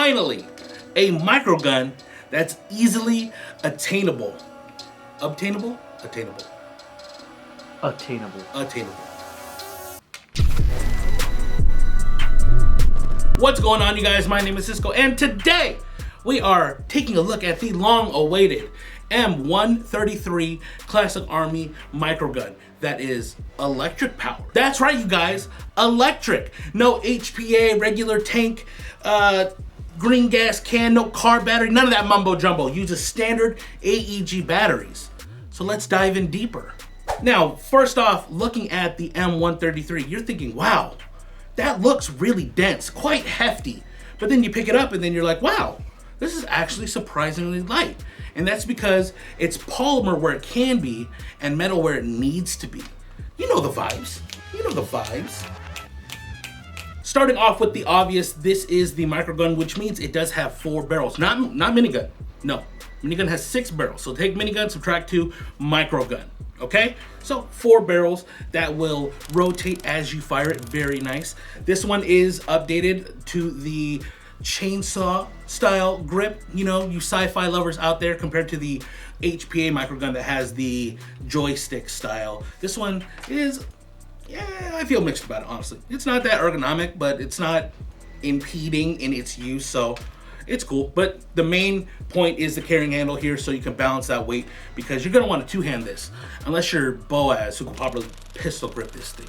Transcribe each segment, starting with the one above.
finally, a microgun that's easily attainable. Obtainable? Attainable. Attainable. Attainable. What's going on, you guys? My name is Cisco, and today we are taking a look at the long-awaited M133 Classic Army Microgun that is electric powered. That's right, you guys, electric. No HPA, regular tank, green gas can, no car battery, none of that mumbo jumbo. Uses standard AEG batteries. So let's dive in deeper. Now, first off, looking at the M133, you're thinking, wow, that looks really dense, quite hefty. But then you pick it up and then you're like, wow, this is actually surprisingly light. And that's because it's polymer where it can be and metal where it needs to be. You know the vibes. You know the vibes. Starting off with the obvious, this is the microgun, which means it does have 4 barrels. Not minigun. No, minigun has 6 barrels. So take minigun, subtract 2, microgun. Okay, so 4 barrels that will rotate as you fire it. Very nice. This one is updated to the chainsaw style grip. You know, you sci-fi lovers out there, compared to the HPA microgun that has the joystick style. This one is, yeah, I feel mixed about it, honestly. It's not that ergonomic, but it's not impeding in its use, so it's cool. But the main point is the carrying handle here, so you can balance that weight, because you're gonna want to two-hand this, unless you're Boaz, who can properly pistol grip this thing.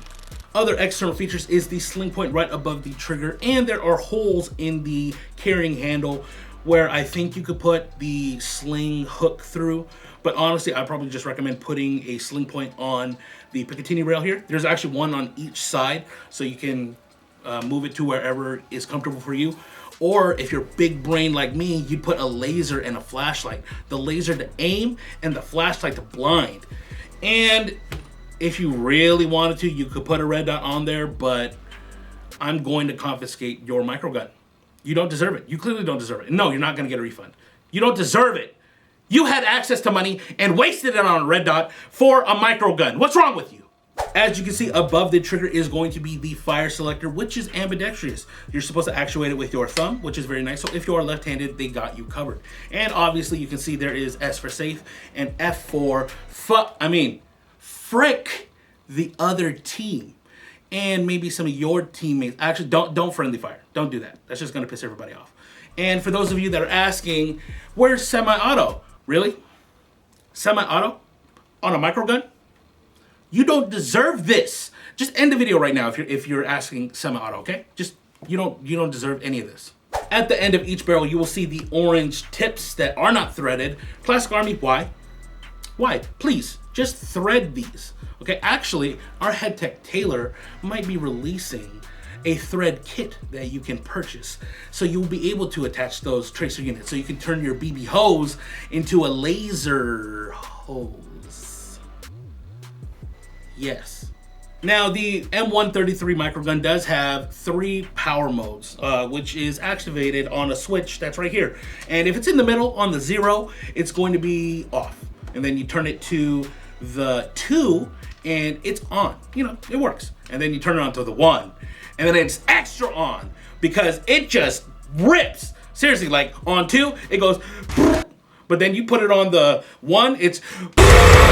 Other external features is the sling point right above the trigger, and there are holes in the carrying handle where I think you could put the sling hook through. But honestly, I probably just recommend putting a sling point on the PICATINNY rail here. There's actually one on each side, so you can move it to wherever is comfortable for you. Or if you're big brain like me, you'd put a laser and a flashlight. The laser to aim and the flashlight to blind. And if you really wanted to, you could put a red dot on there, but I'm going to confiscate your microgun. You don't deserve it. You clearly don't deserve it. No, you're not gonna get a refund. You don't deserve it. You had access to money and wasted it on a red dot for a microgun. What's wrong with you? As you can see, above the trigger is going to be the fire selector, which is ambidextrous. You're supposed to actuate it with your thumb, which is very nice. So if you are left-handed, they got you covered. And obviously you can see there is S for safe and F for frick the other team. And maybe some of your teammates. Actually, don't friendly fire. Don't do that. That's just gonna piss everybody off. And for those of you that are asking, where's semi-auto? Really? Semi-auto? On a microgun? You don't deserve this. Just end the video right now if you're asking semi-auto, okay? Just, you don't deserve any of this. At the end of each barrel, you will see the orange tips that are not threaded. Classic Army, why? Why? Please, just thread these. Okay, actually, our head tech Taylor might be releasing a thread kit that you can purchase. So you'll be able to attach those tracer units. So you can turn your BB hose into a laser hose. Yes. Now, the M133 microgun does have 3 power modes, which is activated on a switch that's right here. And if it's in the middle on the 0, it's going to be off. And then you turn it to the 2 and it's on. You know, it works. And then you turn it on to the 1. And then it's extra on because it just rips. Seriously, like on 2, it goes, but then you put it on the 1, it's.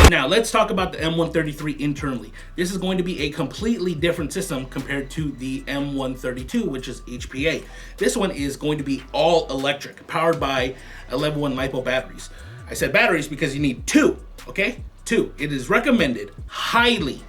Now let's talk about the M133 internally. This is going to be a completely different system compared to the M132, which is HPA. This one is going to be all electric, powered by 11-1 LiPo batteries. I said batteries because you need 2, okay? 2. It is recommended, highly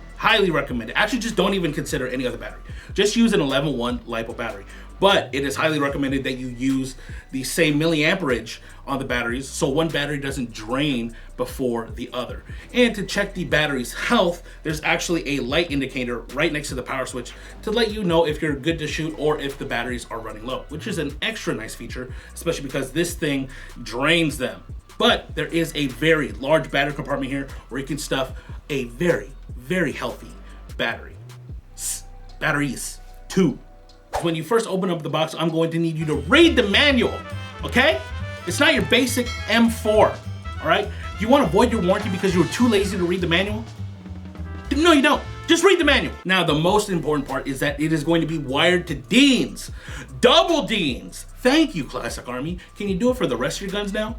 recommended. Actually, just don't even consider any other battery. Just use an 11-1 LiPo battery. But it is highly recommended that you use the same milliamperage on the batteries so one battery doesn't drain before the other. And to check the battery's health, there's actually a light indicator right next to the power switch to let you know if you're good to shoot or if the batteries are running low, which is an extra nice feature, especially because this thing drains them. But there is a very large battery compartment here where you can stuff a very, very healthy battery. Batteries, 2. When you first open up the box, I'm going to need you to read the manual, okay? It's not your basic M4, all right? Do you want to void your warranty because you were too lazy to read the manual? No, you don't. Just read the manual. Now, the most important part is that it is going to be wired to Deans. Double Deans. Thank you, Classic Army. Can you do it for the rest of your guns now?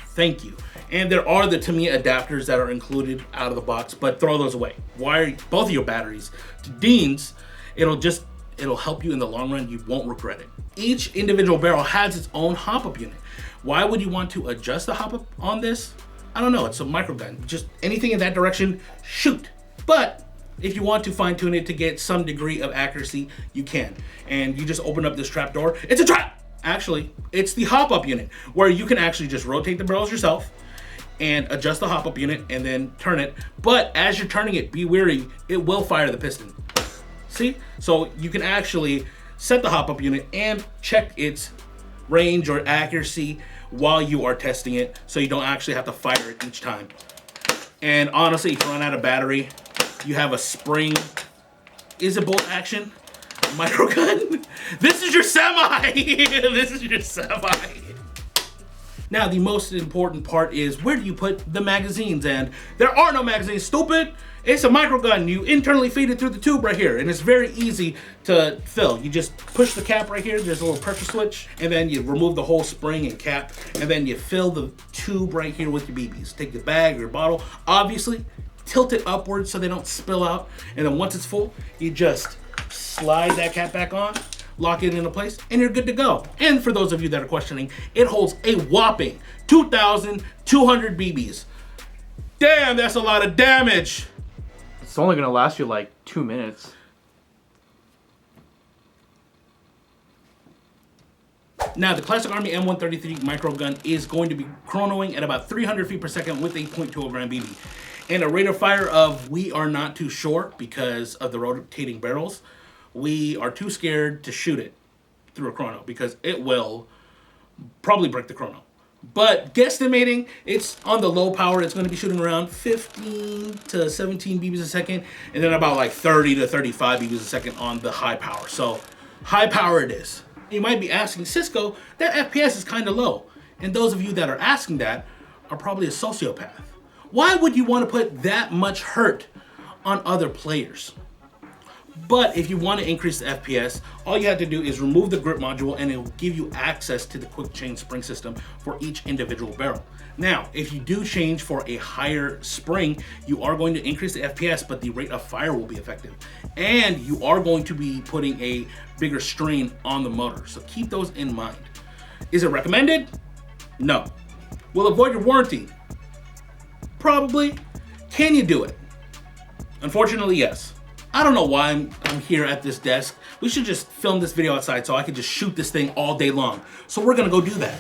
Thank you. And there are the Tamiya adapters that are included out of the box, but throw those away. Wire both of your batteries to Deans. It'll help you in the long run. You won't regret it. Each individual barrel has its own hop-up unit. Why would you want to adjust the hop-up on this? I don't know, it's a microgun. Just anything in that direction, shoot. But if you want to fine tune it to get some degree of accuracy, you can. And you just open up this trap door. It's a trap! Actually, it's the hop-up unit where you can actually just rotate the barrels yourself and adjust the hop-up unit and then turn it. But as you're turning it, be wary, it will fire the piston. See? So you can actually set the hop-up unit and check its range or accuracy while you are testing it, so you don't actually have to fire it each time. And honestly, if you run out of battery, you have a spring, is it bolt action microgun? This is your semi. This is your semi. Now, the most important part is, where do you put the magazines? And there are no magazines, stupid. It's a microgun. You internally feed it through the tube right here, and it's very easy to fill. You just push the cap right here. There's a little pressure switch, and then you remove the whole spring and cap, and then you fill the tube right here with your BBs. Take the bag or your bottle, obviously, tilt it upwards so they don't spill out, and then once it's full, you just slide that cap back on, lock it into place, and you're good to go. And for those of you that are questioning, it holds a whopping 2,200 BBs. Damn, that's a lot of damage. It's only gonna last you like 2 minutes. Now, the Classic Army M133 Microgun is going to be chronoing at about 300 feet per second with a .20 gram BB. And a rate of fire of, we are not too sure because of the rotating barrels. We are too scared to shoot it through a chrono because it will probably break the chrono. But guesstimating, it's on the low power. It's going to be shooting around 15 to 17 BBs a second, and then about like 30 to 35 BBs a second on the high power. So high power it is. You might be asking, Cisco, that FPS is kind of low. And those of you that are asking that are probably a sociopath. Why would you want to put that much hurt on other players? But if you want to increase the FPS, all you have to do is remove the grip module and it will give you access to the quick change spring system for each individual barrel. Now, if you do change for a higher spring, you are going to increase the FPS, but the rate of fire will be effective. And you are going to be putting a bigger strain on the motor. So keep those in mind. Is it recommended? No. Will it void your warranty? Probably. Can you do it? Unfortunately, yes. I don't know why I'm here at this desk. We should just film this video outside so I can just shoot this thing all day long. So we're gonna go do that.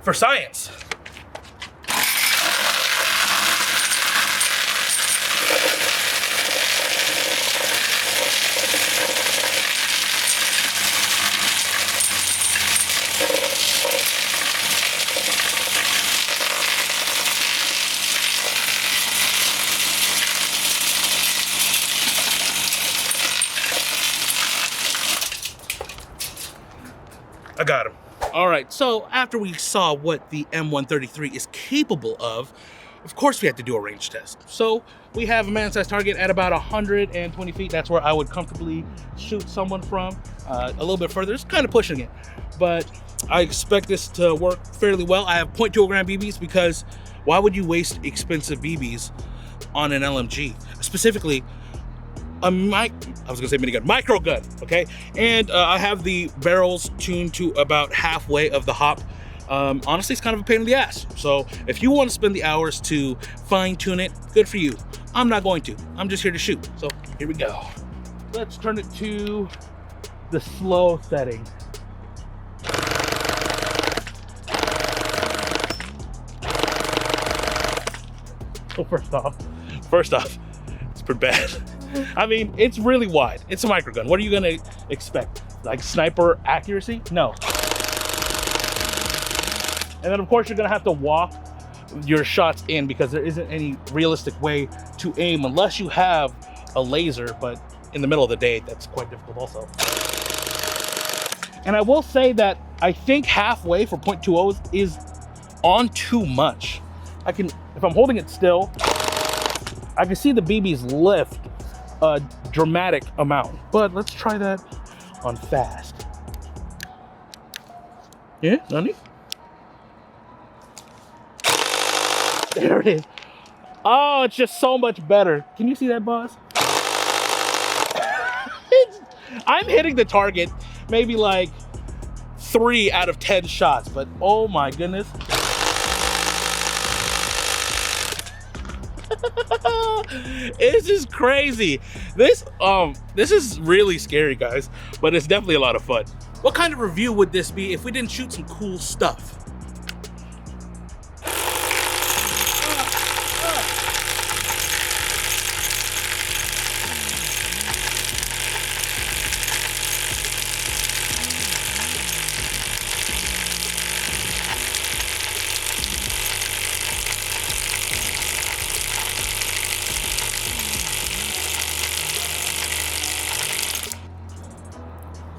For science. I got him. All right, so after we saw what the M133 is capable of course we had to do a range test. So we have a man-sized target at about 120 feet. That's where I would comfortably shoot someone from. A little bit further, it's kind of pushing it, but I expect this to work fairly well. I have .20 gram BBs because why would you waste expensive BBs on an LMG? Specifically, I was gonna say minigun, microgun, okay? And I have the barrels tuned to about halfway of the hop. Honestly, it's kind of a pain in the ass. So if you want to spend the hours to fine tune it, good for you. I'm not going to. I'm just here to shoot. So here we go. Let's turn it to the slow setting. So first off, it's pretty bad. I mean, it's really wide. It's a microgun. What are you gonna expect? Like sniper accuracy? No. And then of course you're gonna have to walk your shots in because there isn't any realistic way to aim unless you have a laser, but in the middle of the day, that's quite difficult also. And I will say that I think halfway for .20s is on too much. if I'm holding it still, I can see the BBs lift a dramatic amount. But let's try that on fast. Yeah, Nani? There it is. Oh, it's just so much better. Can you see that, boss? I'm hitting the target maybe like 3 out of 10 shots, but oh my goodness. This is crazy. This is really scary, guys, but it's definitely a lot of fun. What kind of review would this be if we didn't shoot some cool stuff?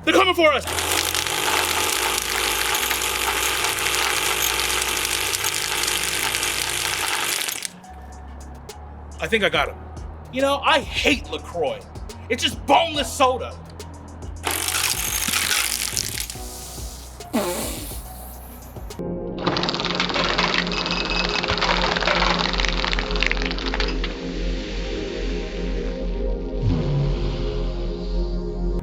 They're coming for us! I think I got him. You know, I hate LaCroix. It's just boneless soda.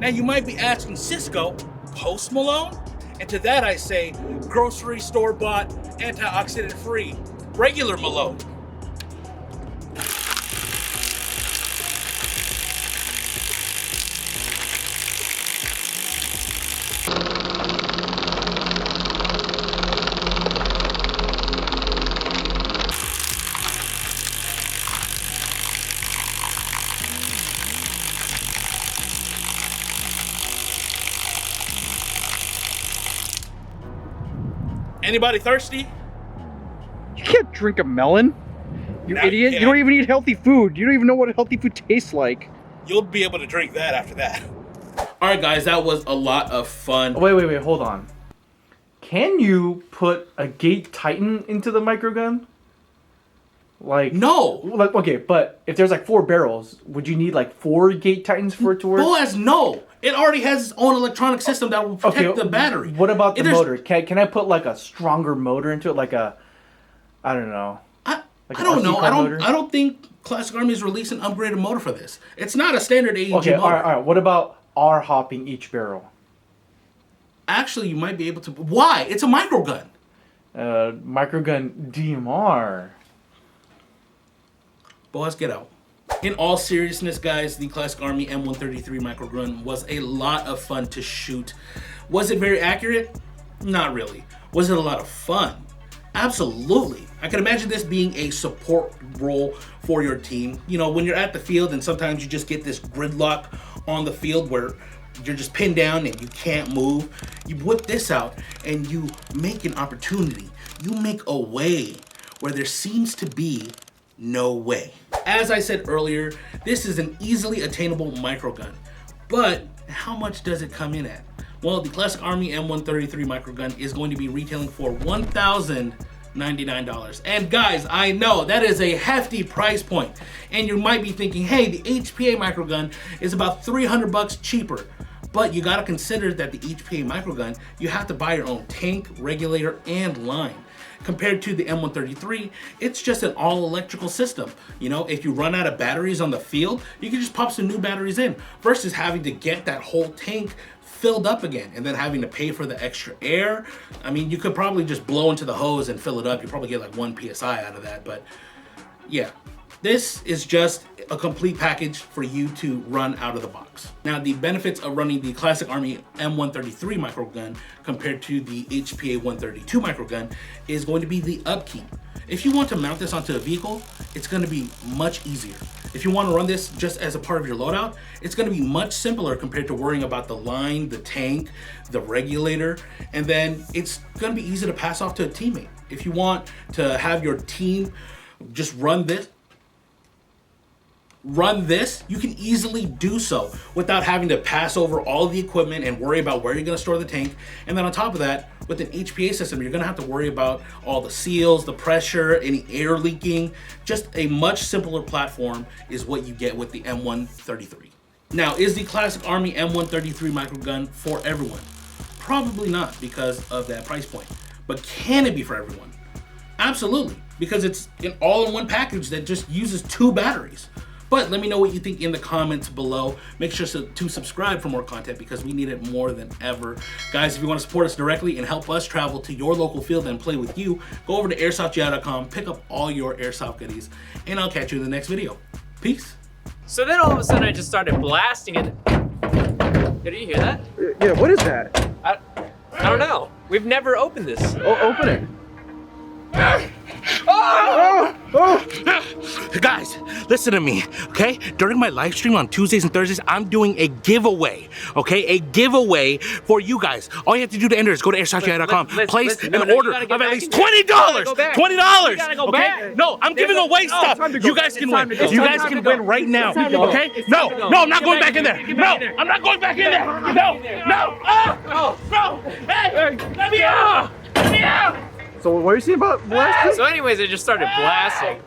Now you might be asking, Cisco, Post Malone? And to that I say, grocery store bought, antioxidant free, regular Malone. Anybody thirsty? You can't drink a melon, you idiot. You don't even eat healthy food. You don't even know what healthy food tastes like. You'll be able to drink that after that. All right, guys, that was a lot of fun. Wait, hold on. Can you put a gate titan into the microgun? Like, no. Like, okay, but if there's like 4 barrels, would you need like 4 gate titans for it to work? Boaz, no. It already has its own electronic system that will protect the battery. What about the motor? Can I put like a stronger motor into it? Like a, I don't know. I don't know. I don't think Classic Army is releasing an upgraded motor for this. It's not a standard AEG motor. All right. What about R-hopping each barrel? Actually, you might be able to. Why? It's a microgun. Microgun DMR. Boaz, get out. In all seriousness, guys, the Classic Army M133 Microgun was a lot of fun to shoot. Was it very accurate? Not really. Was it a lot of fun? Absolutely. I can imagine this being a support role for your team. You know, when you're at the field and sometimes you just get this gridlock on the field where you're just pinned down and you can't move. You whip this out and you make an opportunity. You make a way where there seems to be no way. As I said earlier, this is an easily attainable microgun, but how much does it come in at? Well, the Classic Army M133 Microgun is going to be retailing for $1,099. And guys, I know that is a hefty price point. And you might be thinking, hey, the HPA Microgun is about 300 bucks cheaper. But you gotta consider that the HPA Microgun, you have to buy your own tank, regulator, and line. Compared to the M133, it's just an all-electrical system. You know, if you run out of batteries on the field, you can just pop some new batteries in versus having to get that whole tank filled up again and then having to pay for the extra air. I mean, you could probably just blow into the hose and fill it up. You probably get like 1 PSI out of that, but yeah. This is just a complete package for you to run out of the box. Now, the benefits of running the Classic Army M133 microgun compared to the HPA 132 microgun is going to be the upkeep. If you want to mount this onto a vehicle, it's going to be much easier. If you want to run this just as a part of your loadout, it's going to be much simpler compared to worrying about the line, the tank, the regulator, and then it's going to be easy to pass off to a teammate. If you want to have your team just run this, run this, you can easily do so without having to pass over all the equipment and worry about where you're gonna store the tank. And then on top of that, with an HPA system, you're gonna have to worry about all the seals, the pressure, any air leaking. Just a much simpler platform is what you get with the M133. Now, is the classic Army M133 microgun for everyone? Probably not because of that price point. But can it be for everyone? Absolutely, because it's an all-in-one package that just uses 2 batteries. But let me know what you think in the comments below. Make sure to subscribe for more content because we need it more than ever. Guys, if you want to support us directly and help us travel to your local field and play with you, go over to airsoftgi.com, pick up all your airsoft goodies, and I'll catch you in the next video. Peace. So then all of a sudden I just started blasting it. Did you hear that? Yeah, what is that? I don't know. We've never opened this. Oh, open it. Guys, listen to me, okay? During my live stream on Tuesdays and Thursdays, I'm doing a giveaway, okay? A giveaway for you guys. All you have to do to enter is go to airsoftgi.com, place an order of at least $20. $20, okay? No, I'm giving away stuff. You guys can win. You guys can win right now, okay? No, I'm not going back in there. No, I'm not going back in there. No. Hey, let me out. Let me out. So what are you saying about blasting? So anyways, I just started blasting.